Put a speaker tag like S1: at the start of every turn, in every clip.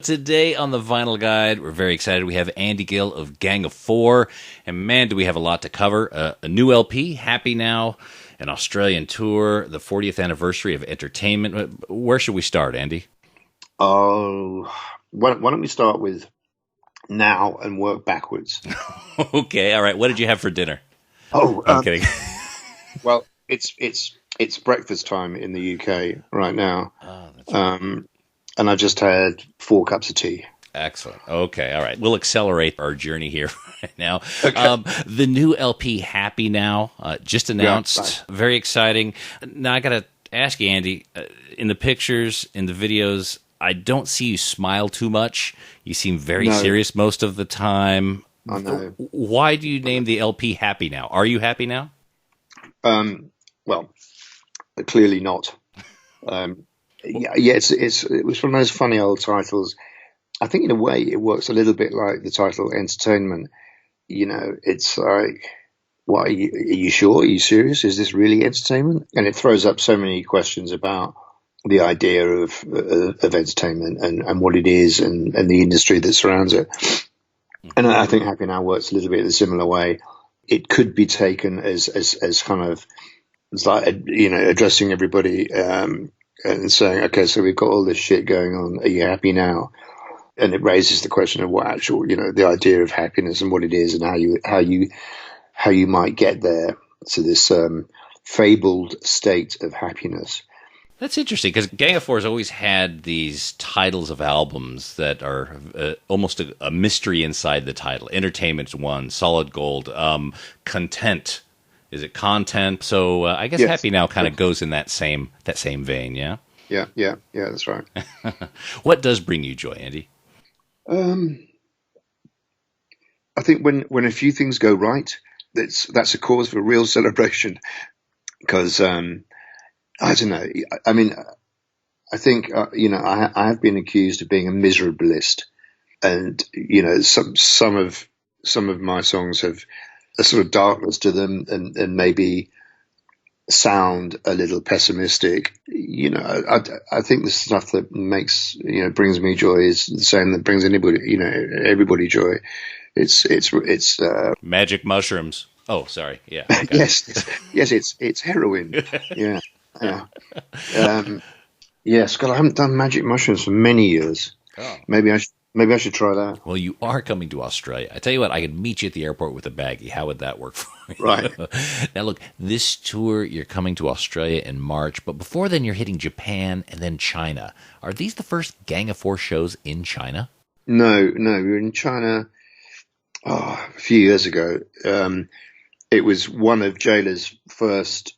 S1: Today on the Vinyl Guide, we're very excited. We have Andy Gill of Gang of Four, and man, do we have a lot to cover. A new LP, Happy Now, an Australian tour, the 40th anniversary of Entertainment. Where should we start, Andy?
S2: Oh, why don't we start with now and work backwards?
S1: Okay, all right. What did you have for dinner?
S2: Oh,
S1: I'm kidding.
S2: well, it's breakfast time in the UK right now.
S1: Oh, that's right.
S2: And I just had 4 cups of tea.
S1: Excellent. Okay, all right. We'll accelerate our journey here right now.
S2: Okay.
S1: The new LP, Happy Now, just announced.
S2: Yeah,
S1: very exciting. Now, I got to ask you, Andy, in the pictures, in the videos, I don't see you smile too much. You seem very serious most of the time.
S2: I know.
S1: Why do you name the LP Happy Now? Are you happy now?
S2: Well, clearly not. It was one of those funny old titles. I think in a way it works a little bit like the title Entertainment. You know, it's like, what, are you sure? Are you serious? Is this really entertainment? And it throws up so many questions about the idea of entertainment and what it is and the industry that surrounds it. And I think Happy Now works a little bit in a similar way. It could be taken as kind of, it's like, you know, addressing everybody and saying, okay, so we've got all this shit going on. Are you happy now? And it raises the question of what actual, you know, the idea of happiness and what it is and how you might get there to this fabled state of happiness.
S1: That's interesting because Gang of Four has always had these titles of albums that are almost a mystery inside the title. Entertainment's one, Solid Gold, Content. Is it Content? So I guess
S2: Yes.
S1: Happy Now kind of goes in that same vein, yeah?
S2: Yeah, that's right.
S1: What does bring you joy, Andy?
S2: I think when a few things go right, that's a cause for real celebration. Because I don't know. I mean, I think you know, I have been accused of being a miserablist, and you know, some of my songs have a sort of darkness to them, and maybe sound a little pessimistic. You know, I think the stuff that brings me joy is the same that brings everybody joy. It's
S1: Magic mushrooms. Oh, sorry. Yeah. Okay.
S2: yes, it's heroin. Yeah. Scott, I haven't done magic mushrooms for many years.
S1: Oh.
S2: Maybe I should try that.
S1: Well, you are coming to Australia. I tell you what, I could meet you at the airport with a baggie. How would that work for you?
S2: Right.
S1: Now, look, this tour, you're coming to Australia in March, but before then you're hitting Japan and then China. Are these the first Gang of Four shows in China?
S2: No, we were in China a few years ago. It was one of Jailer's first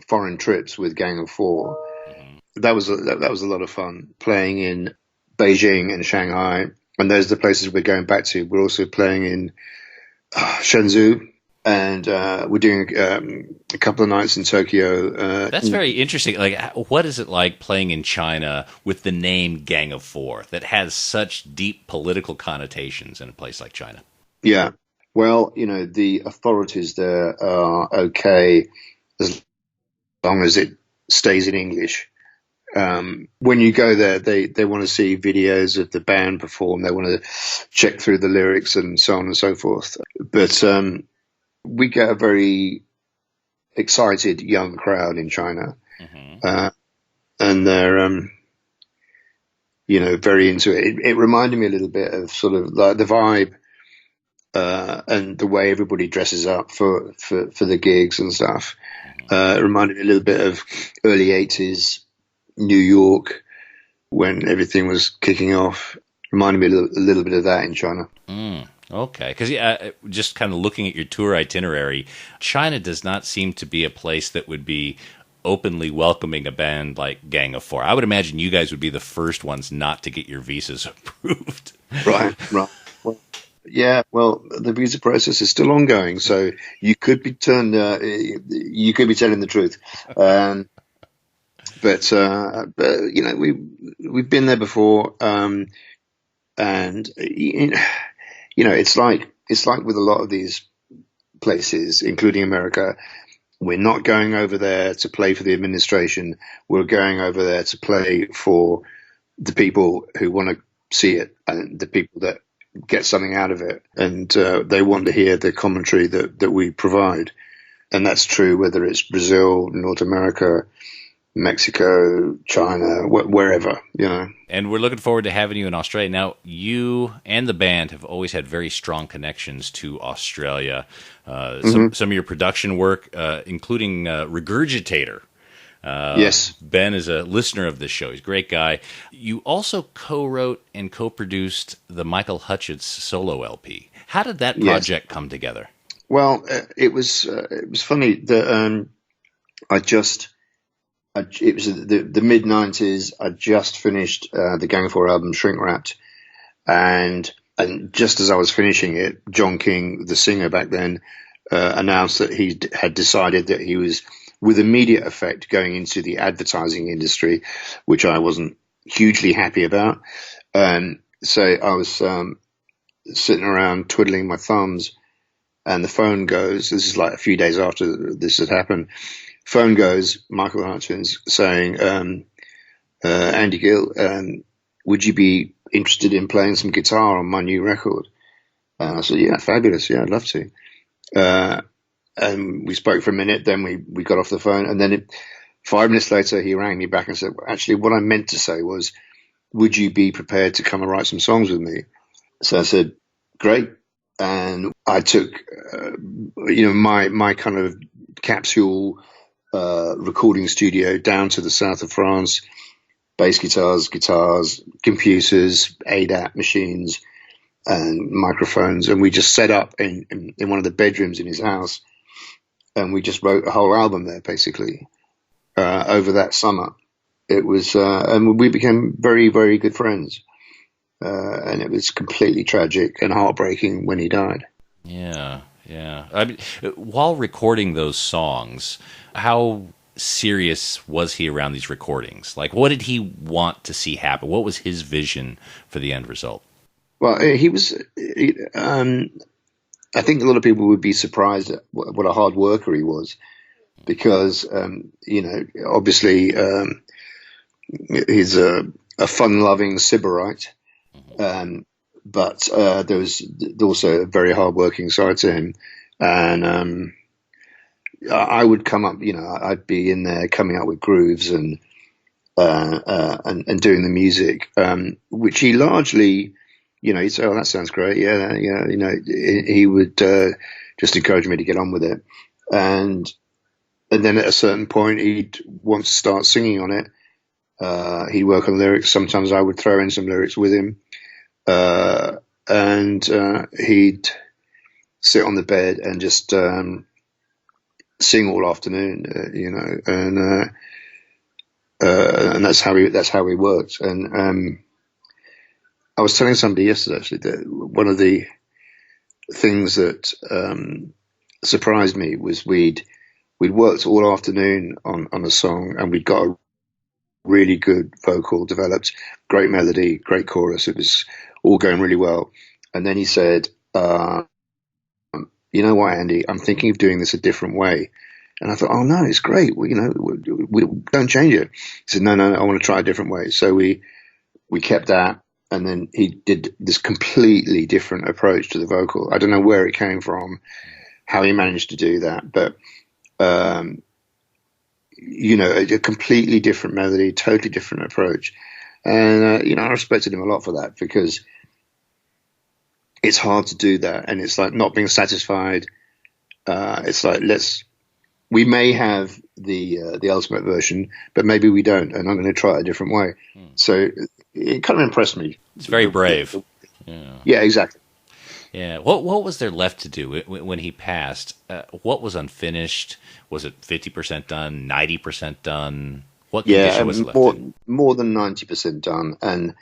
S2: foreign trips with Gang of Four. That was a lot of fun, playing in Beijing and Shanghai, and those are the places we're going back to. We're also playing in Shenzhou, and we're doing a couple of nights in Tokyo.
S1: That's very interesting. Like, what is it like playing in China with the name Gang of Four that has such deep political connotations in a place like China?
S2: Yeah, well, you know, the authorities there are okay as long as it stays in English. When you go there, they want to see videos of the band perform. They want to check through the lyrics and so on and so forth. But we get a very excited young crowd in China, and they're very into it. It reminded me a little bit of sort of like the vibe and the way everybody dresses up for the gigs and stuff. It reminded me a little bit of early 80s New York when everything was kicking off. Reminded me a little bit of that in China.
S1: Okay, because just kind of looking at your tour itinerary, China does not seem to be a place that would be openly welcoming a band like Gang of Four. I would imagine you guys would be the first ones not to get your visas approved.
S2: Right. Well, yeah, well, the visa process is still ongoing, so you could be telling the truth. But you know, we've been there before, and you know, it's like with a lot of these places, including America. We're not going over there to play for the administration. We're going over there to play for the people who want to see it, and the people that get something out of it, and they want to hear the commentary that we provide. And that's true whether it's Brazil, North America, Mexico, China, wherever, you know.
S1: And we're looking forward to having you in Australia. Now, you and the band have always had very strong connections to Australia. Some of your production work, including Regurgitator.
S2: Yes.
S1: Ben is a listener of this show. He's a great guy. You also co-wrote and co-produced the Michael Hutchence solo LP. How did that project come together?
S2: Well, it was funny that it was the mid '90s. I just finished the Gang of Four album, Shrink Wrapped, and just as I was finishing it, John King, the singer back then, announced that he had decided that he was, with immediate effect, going into the advertising industry, which I wasn't hugely happy about. So I was sitting around twiddling my thumbs, and the phone goes. This is like a few days after this had happened. Phone goes, Michael Hutchence saying, Andy Gill, would you be interested in playing some guitar on my new record? And I said, yeah, fabulous. Yeah, I'd love to. And we spoke for a minute, then we got off the phone. And then 5 minutes later, he rang me back and said, well, actually, what I meant to say was, would you be prepared to come and write some songs with me? So I said, great. And I took, my kind of capsule recording studio down to the south of France, bass guitars, computers, ADAT machines, and microphones. And we just set up in one of the bedrooms in his house. And we just wrote a whole album there, basically, over that summer. It was, and we became very, very good friends. And it was completely tragic and heartbreaking when he died.
S1: Yeah. I mean, while recording those songs, how serious was he around these recordings? Like, what did he want to see happen? What was his vision for the end result?
S2: Well, he was. I think a lot of people would be surprised at what a hard worker he was, because obviously he's a fun-loving sybarite. But there was also a very hard-working side to him, and I would come up, I'd be in there coming up with grooves and doing the music, which he largely, he'd say, "Oh, that sounds great, yeah." He would just encourage me to get on with it, and then at a certain point, he'd want to start singing on it. He'd work on lyrics. Sometimes I would throw in some lyrics with him. And he'd sit on the bed and just sing all afternoon, and that's how he worked. And I was telling somebody yesterday, actually, that one of the things that surprised me was we'd worked all afternoon on a song, and we'd got a really good vocal developed, great melody, great chorus. It was all going really well. And then he said, you know what, Andy, I'm thinking of doing this a different way. And I thought, oh no, it's great. We don't change it. He said, no, I want to try a different way. So we kept that. And then he did this completely different approach to the vocal. I don't know where it came from, how he managed to do that, but, a completely different melody, totally different approach. And, I respected him a lot for that, because it's hard to do that. And it's like not being satisfied. It's like, we may have the ultimate version, but maybe we don't. And I'm going to try a different way. So it kind of impressed me.
S1: It's very brave.
S2: Yeah, exactly.
S1: Yeah. What was there left to do when he passed? What was unfinished? Was it 50% done, 90% done? What condition was left in?
S2: More than 90% done. And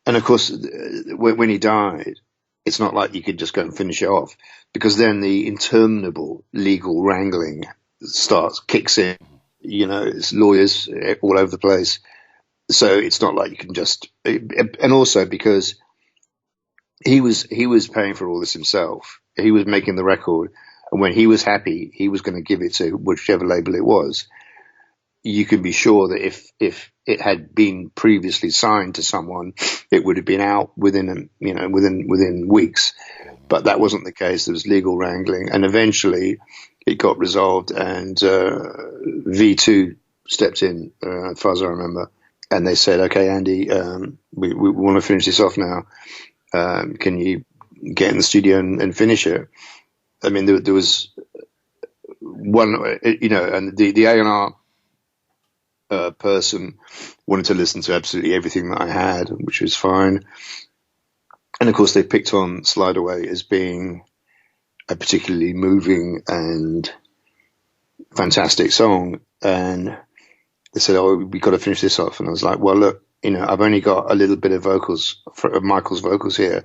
S2: of course, when he died, it's not like you could just go and finish it off, because then the interminable legal wrangling kicks in. It's lawyers all over the place. So it's not like you can just, and also because he was paying for all this himself. He was making the record, and when he was happy, he was going to give it to whichever label it was. you can be sure that if it had been previously signed to someone, it would have been out within weeks. But that wasn't the case. There was legal wrangling, and eventually it got resolved. And V2 stepped in, as far as I remember, and they said, "Okay, Andy, we want to finish this off now. Can you get in the studio and finish it?" I mean, there was one, and the A&R person wanted to listen to absolutely everything that I had, which was fine. And of course, they picked on Slide Away as being a particularly moving and fantastic song. And they said, "Oh, we got to finish this off." And I was like, "Well, look, I've only got a little bit of Michael's vocals here.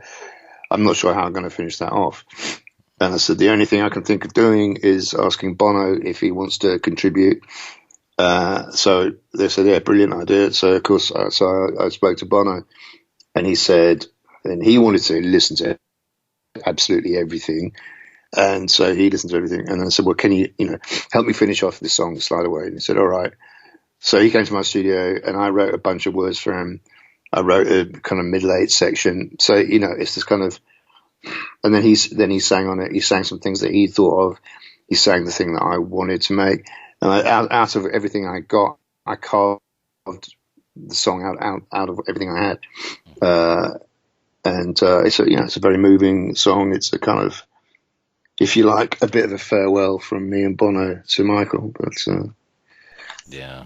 S2: I'm not sure how I'm going to finish that off." And I said, "The only thing I can think of doing is asking Bono if he wants to contribute." So they said, "Yeah, brilliant idea." So of course, I spoke to Bono, and he said, and he wanted to listen to absolutely everything. And so he listened to everything. And I said, "Well, can you, help me finish off this song, Slide Away?" And he said, "All right." So he came to my studio, and I wrote a bunch of words for him. I wrote a kind of middle eight section. So, it's this kind of, and then he sang on it. He sang some things that he thought of. He sang the thing that I wanted to make. And out of everything I got, I carved the song out of everything I had. And it's a very moving song. It's a kind of, if you like, a bit of a farewell from me and Bono to Michael. But
S1: yeah.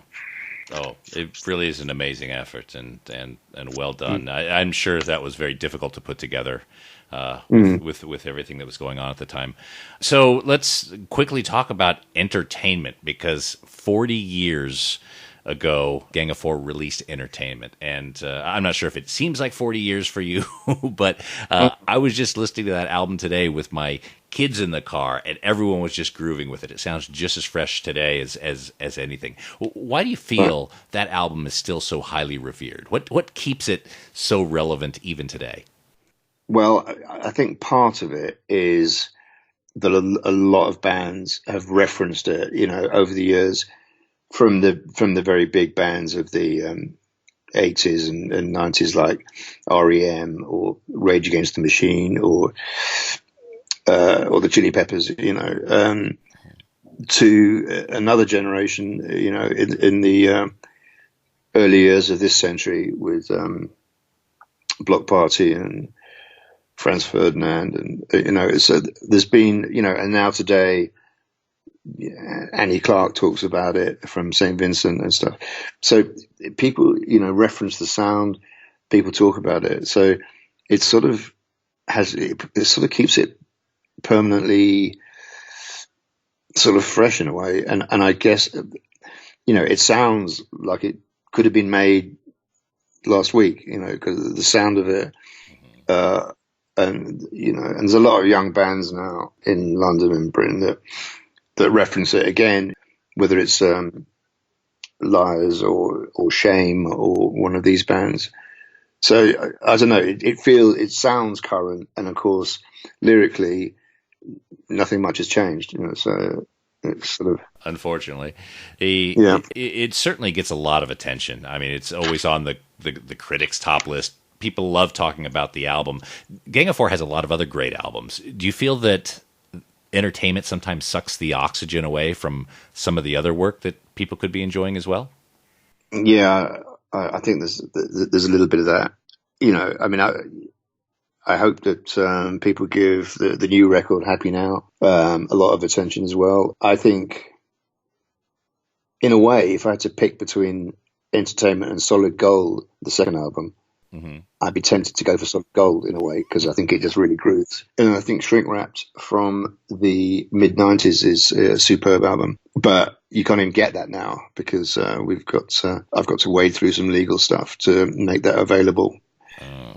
S1: Oh, it really is an amazing effort and well done. I'm sure that was very difficult to put together with everything that was going on at the time. So let's quickly talk about entertainment, because 40 years ago, Gang of Four released Entertainment. And I'm not sure if it seems like 40 years for you, but I was just listening to that album today with my kids in the car, and everyone was just grooving with it. It sounds just as fresh today as anything. Why do you feel that album is still so highly revered? What keeps it so relevant even today?
S2: Well, I think part of it is that a lot of bands have referenced it, over the years, from the very big bands of the 80s and 90s, like REM or Rage Against the Machine or the Chili Peppers, to another generation, in the early years of this century with Block Party and Franz Ferdinand, and so there's been, and now today, Annie Clark talks about it from St. Vincent and stuff. So people, reference the sound, people talk about it. So it sort of keeps it permanently sort of fresh in a way. And I guess, it sounds like it could have been made last week, because the sound of it, and there's a lot of young bands now in London and Britain that reference it again, whether it's Liars or Shame or one of these bands. So I don't know. It sounds current, and of course, lyrically, nothing much has changed. So it's sort of,
S1: unfortunately, it certainly gets a lot of attention. I mean, it's always on the critics' top list. People love talking about the album. Gang of Four has a lot of other great albums. Do you feel that Entertainment sometimes sucks the oxygen away from some of the other work that people could be enjoying as well?
S2: Yeah, I think there's a little bit of that. I mean, I hope that people give the new record, Happy Now, a lot of attention as well. I think, in a way, if I had to pick between Entertainment and Solid Gold, the second album, I'd be tempted to go for Solid Gold in a way, because I think it just really grooves. And I think Shrink Wrapped from the mid-90s is a superb album. But you can't even get that now, because I've got to wade through some legal stuff to make that available.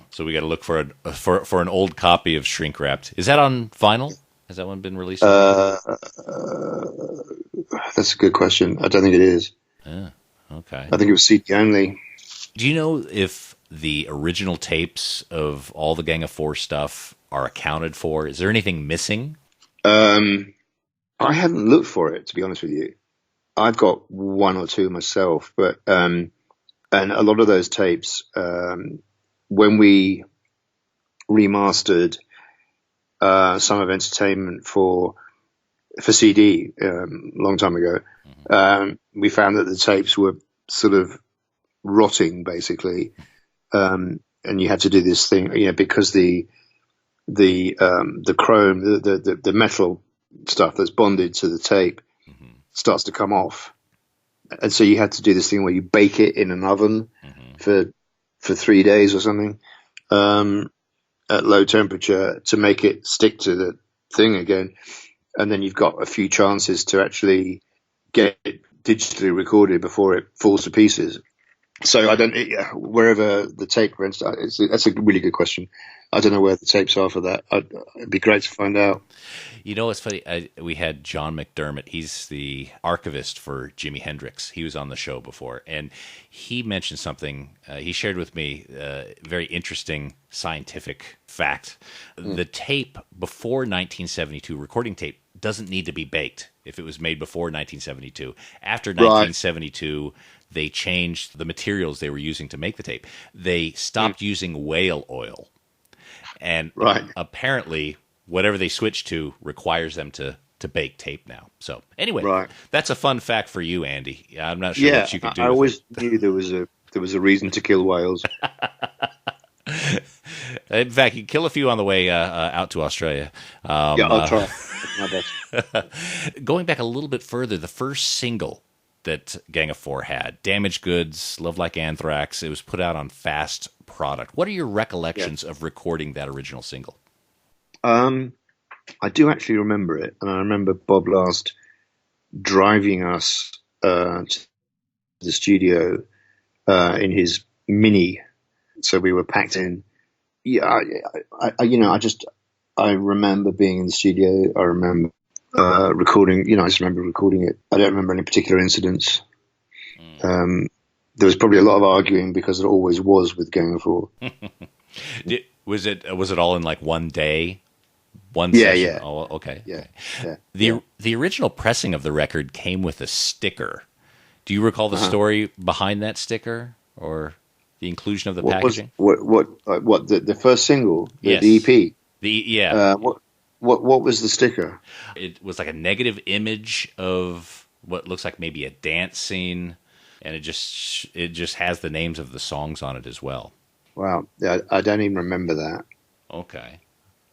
S1: So we got to look for an old copy of Shrink Wrapped. Is that on vinyl? Has that one been released?
S2: That's a good question. I don't think it is.
S1: Okay.
S2: I think it was CD only.
S1: Do you know if the original tapes of all the Gang of Four stuff are accounted for? Is there anything missing?
S2: I haven't looked for it, to be honest with you. I've got one or two myself, but and a lot of those tapes, when we remastered Some of Entertainment for CD a long time ago, we found that the tapes were sort of rotting, basically, and you had to do this thing, because the chrome, the metal stuff that's bonded to the tape starts to come off, and so you had to do this thing where you bake it in an oven for 3 days or something, at low temperature to make it stick to the thing again, and then you've got a few chances to actually get it digitally recorded before it falls to pieces. So I don't, wherever the tape rents, that's a really good question. I don't know where the tapes are for that. It'd be great to find out.
S1: You know, it's funny. We had John McDermott. He's the archivist for Jimi Hendrix. He was on the show before, and he mentioned something. He shared with me a very interesting scientific fact. The tape before 1972, recording tape, doesn't need to be baked if it was made before 1972. After 1972, they changed the materials they were using to make the tape. They stopped using whale oil. And apparently, whatever they switched to requires them to bake tape now. So anyway, that's a fun fact for you, Andy. I'm not sure what you could do.
S2: I always knew there was a reason to kill whales.
S1: In fact, you kill a few on the way out to Australia.
S2: I'll try. My best.
S1: Going back a little bit further, the first single that Gang of Four had, Damaged Goods, Love Like Anthrax, it was put out on Fast Product. What are your recollections of recording that original single?
S2: I do actually remember it, and I remember Bob Last driving us to the studio in his Mini, so we were packed in. Yeah, I remember being in the studio. I remember recording. I just remember recording it. I don't remember any particular incidents. There was probably a lot of arguing, because it always was with Gang of Four.
S1: Was it all in like one day? One
S2: yeah,
S1: session?
S2: yeah.
S1: Oh, okay.
S2: Yeah,
S1: okay.
S2: yeah.
S1: The original pressing of the record came with a sticker. Do you recall the story behind that sticker, or the inclusion of the packaging?
S2: What the first single, the EP? What was the sticker?
S1: It was like a negative image of what looks like maybe a dance scene, and it just has the names of the songs on it as well.
S2: Wow, I don't even remember that.
S1: Okay,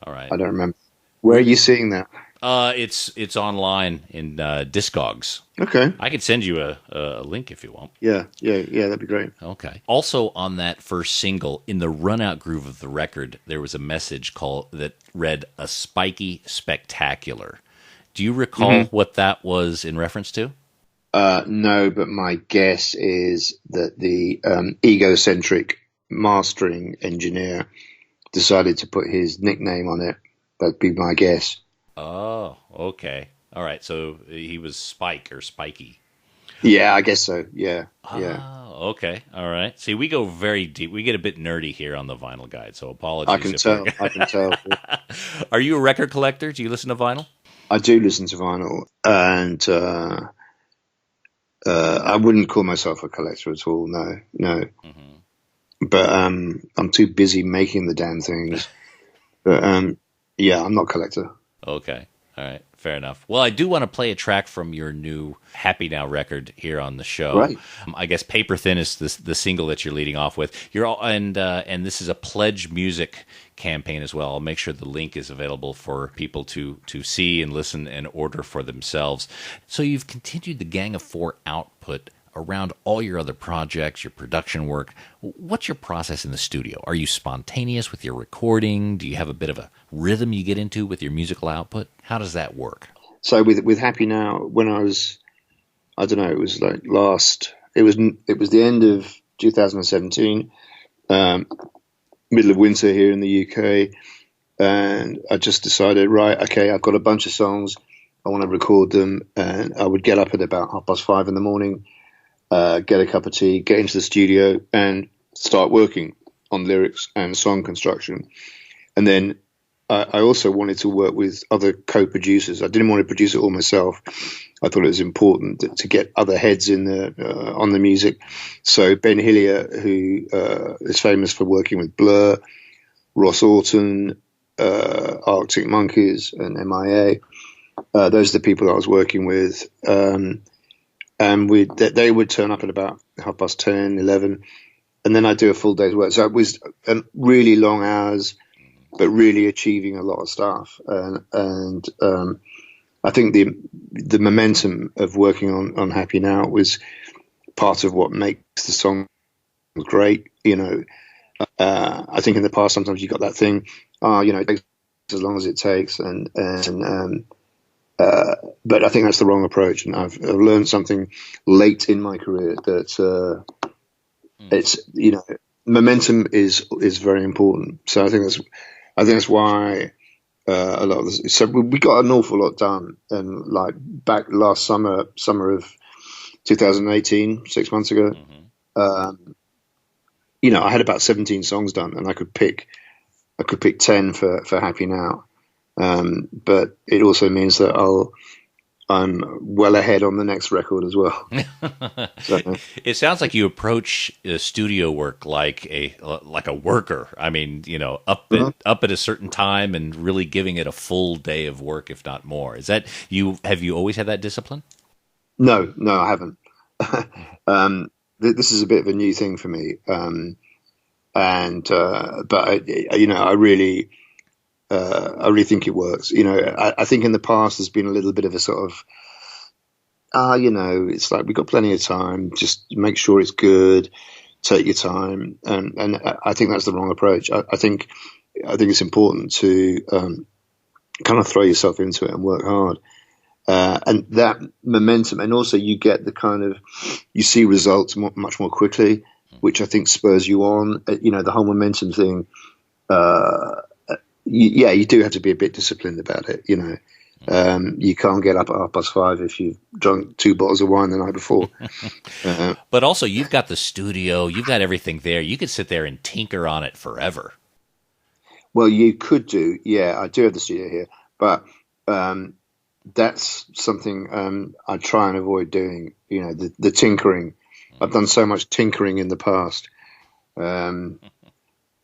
S1: all right.
S2: I don't remember. Where are you seeing that?
S1: It's online in Discogs.
S2: Okay,
S1: I could send you a link if you want.
S2: Yeah, that'd be great.
S1: Okay. Also, on that first single, in the run-out groove of the record, there was a message that read "A Spiky Spectacular." Do you recall what that was in reference to?
S2: No, but my guess is that the egocentric mastering engineer decided to put his nickname on it. That'd be my guess.
S1: Oh, okay. All right. So he was Spike or Spiky.
S2: Yeah, I guess so. Yeah.
S1: Oh, okay. All right. See, we go very deep. We get a bit nerdy here on the Vinyl Guide, so apologies.
S2: I can tell.
S1: Are you a record collector? Do you listen to vinyl?
S2: I do listen to vinyl, and I wouldn't call myself a collector at all. No. But I'm too busy making the damn things. But yeah, I'm not a collector.
S1: Okay. All right. Fair enough. Well, I do want to play a track from your new Happy Now record here on the show.
S2: Right.
S1: I guess Paper Thin is the single that you're leading off with. And this is a Pledge Music campaign as well. I'll make sure the link is available for people to see and listen and order for themselves. So you've continued the Gang of Four output around all your other projects, your production work. What's your process in the studio? Are you spontaneous with your recording? Do you have a bit of a rhythm you get into with your musical output? How does that work?
S2: So with Happy Now, when I was, I don't know, it was like it was the end of 2017, middle of winter here in the UK, and I just decided, right, okay, I've got a bunch of songs, I want to record them, and I would get up at about 5:30 in the morning, get a cup of tea, get into the studio, and start working on lyrics and song construction. And then I also wanted to work with other co-producers. I didn't want to produce it all myself. I thought it was important to get other heads in on the music. So Ben Hillier, who is famous for working with Blur, Ross Orton, Arctic Monkeys, and MIA. Those are the people I was working with. And they would turn up at about 10:30, 11, and then I'd do a full day's work. So it was really long hours, but really achieving a lot of stuff. And I think the momentum of working on Happy Now was part of what makes the song great. I think in the past sometimes you got that thing, it takes as long as it takes, but I think that's the wrong approach, and I've learned something late in my career that it's momentum is very important. So I think that's why a lot of this. So we got an awful lot done, and like back last summer of 2018, 6 months ago. I had about 17 songs done, and I could pick 10 for Happy Now. But it also means that I'm well ahead on the next record as well. So,
S1: it sounds like you approach studio work like a worker. I mean, up at a certain time and really giving it a full day of work, if not more. Is that you? Have you always had that discipline?
S2: No, I haven't. This is a bit of a new thing for me. But I really think it works. I think in the past there's been a little bit of a sort of, it's like we've got plenty of time. Just make sure it's good. Take your time, and I think that's the wrong approach. I think it's important to kind of throw yourself into it and work hard. And that momentum, and also you get you see results much more quickly, which I think spurs you on. The whole momentum thing. You do have to be a bit disciplined about it. You can't get up at 5:30 if you've drunk 2 bottles of wine the night before.
S1: But also, you've got the studio, you've got everything there. You could sit there and tinker on it forever.
S2: Well, you could do. Yeah, I do have the studio here, but that's something I try and avoid doing. The tinkering. I've done so much tinkering in the past.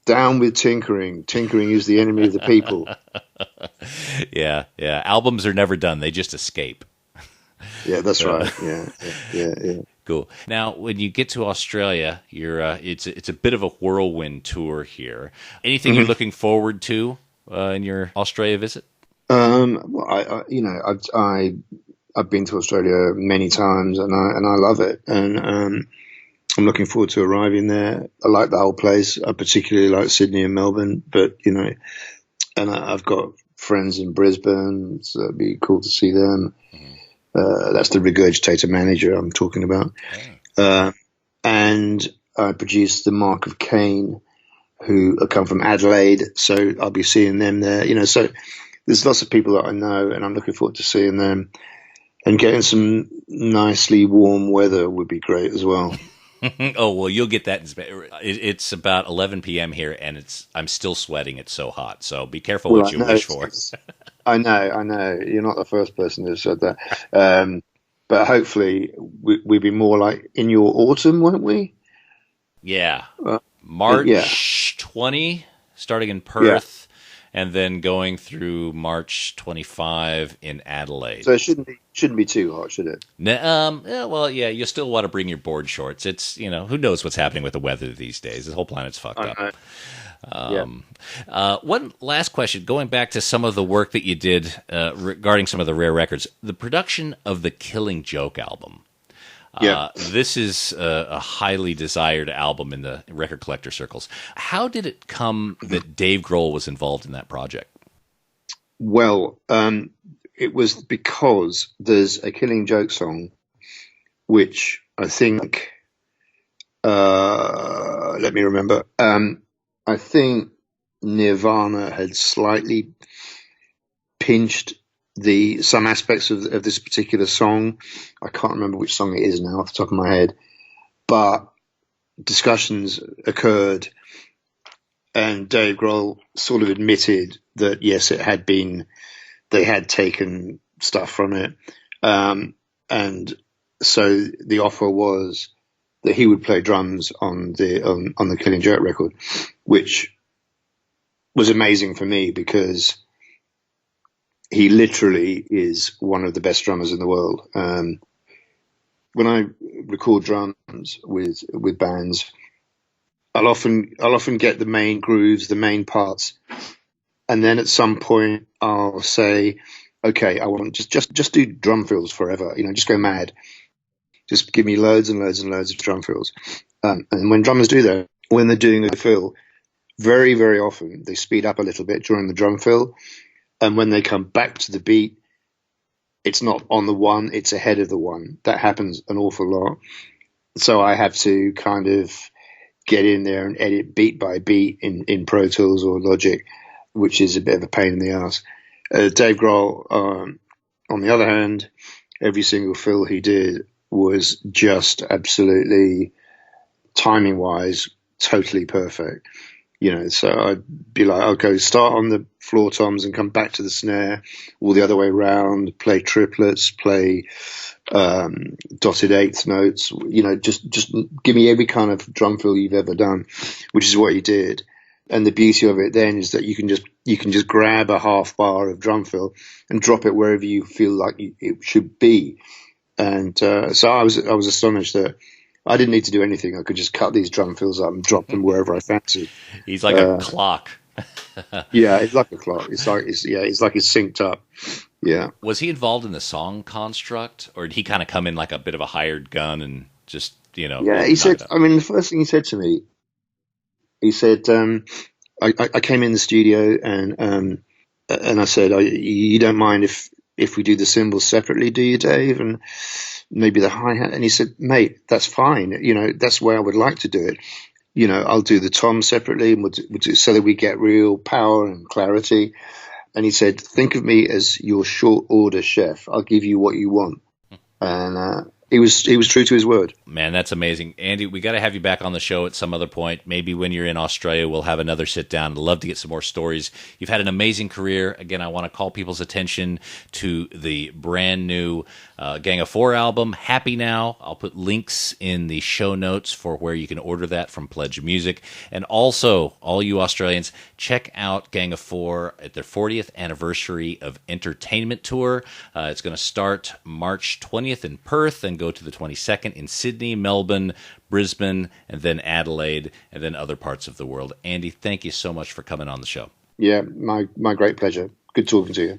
S2: Down with tinkering. Tinkering is the enemy of the people.
S1: Yeah. Albums are never done; they just escape.
S2: Yeah, that's right. Yeah.
S1: Cool. Now, when you get to Australia, it's a bit of a whirlwind tour here. Anything you're looking forward to in your Australia visit?
S2: Well, I've been to Australia many times, and I love it, and I'm looking forward to arriving there. I like the whole place. I particularly like Sydney and Melbourne, but and I've got friends in Brisbane, so it'd be cool to see them. That's the Regurgitator manager I'm talking about. And I produced the Mark of Cain, who come from Adelaide, so I'll be seeing them there. So there's lots of people that I know, and I'm looking forward to seeing them. And getting some nicely warm weather would be great as well.
S1: Oh, well, you'll get that. It's about 11 p.m. here, and I'm still sweating. It's so hot. So be careful what you wish for.
S2: I know. You're not the first person who said that. But hopefully we'd be more like in your autumn, won't we?
S1: Yeah. March 20, starting in Perth. And then going through March 25 in Adelaide.
S2: So it shouldn't be too hot, should it?
S1: You still want to bring your board shorts. It's who knows what's happening with the weather these days. The whole planet's fucked up. One last question, going back to some of the work that you did regarding some of the rare records, the production of the Killing Joke album. This is a highly desired album in the record collector circles. How did it come that Dave Grohl was involved in that project?
S2: Well, it was because there's a Killing Joke song, which I think, let me remember, I think Nirvana had slightly pinched some aspects of this particular song. I can't remember which song it is now off the top of my head, but discussions occurred And Dave Grohl sort of admitted that yes, they had taken stuff from it, and so the offer was that he would play drums on the Killing Joke record, which was amazing for me because he literally is one of the best drummers in the world. When I record drums with bands, I'll often get the main grooves, the main parts, and then at some point I'll say, okay, I want just do drum fills forever. Just go mad. Just give me loads and loads and loads of drum fills. And when drummers do that, when they're doing a fill, very, very often they speed up a little bit during the drum fill. And when they come back to the beat, it's not on the one, it's ahead of the one. That happens an awful lot. So I have to kind of get in there and edit beat by beat in Pro Tools or Logic, which is a bit of a pain in the ass. Dave Grohl, on the other hand, every single fill he did was just absolutely, timing wise, totally perfect. So I'd be like, okay, start on the floor toms and come back to the snare, all the other way around, play triplets, play dotted eighth notes, just give me every kind of drum fill you've ever done, which is what he did. And the beauty of it then is that you can just grab a half bar of drum fill and drop it wherever you feel like it should be. And so I was astonished that I didn't need to do anything. I could just cut these drum fills up and drop them wherever I fancied.
S1: He's like a clock.
S2: Yeah, it's like a clock. It's like it's synced up. Yeah.
S1: Was he involved in the song construct, or did he kind of come in like a bit of a hired gun and just
S2: Yeah, he said. I mean, the first thing he said to me, he said, I came in the studio and I said, you don't mind if we do the cymbals separately, do you, Dave? And maybe the hi-hat. And he said, mate, that's fine. That's the way I would like to do it. I'll do the tom separately and we'll do so that we get real power and clarity. And he said, think of me as your short order chef. I'll give you what you want. And he was true to his word.
S1: Man, that's amazing. Andy, we got to have you back on the show at some other point. Maybe when you're in Australia, we'll have another sit down. I'd love to get some more stories. You've had an amazing career. Again, I want to call people's attention to the brand new Gang of Four album, Happy Now. I'll put links in the show notes for where you can order that from Pledge Music. And also, all you Australians, check out Gang of Four at their 40th anniversary of entertainment tour. It's going to start March 20th in Perth and go to the 22nd in Sydney, Melbourne, Brisbane, and then Adelaide, and then other parts of the world. Andy, thank you so much for coming on the show.
S2: Yeah, my great pleasure. Good talking to you.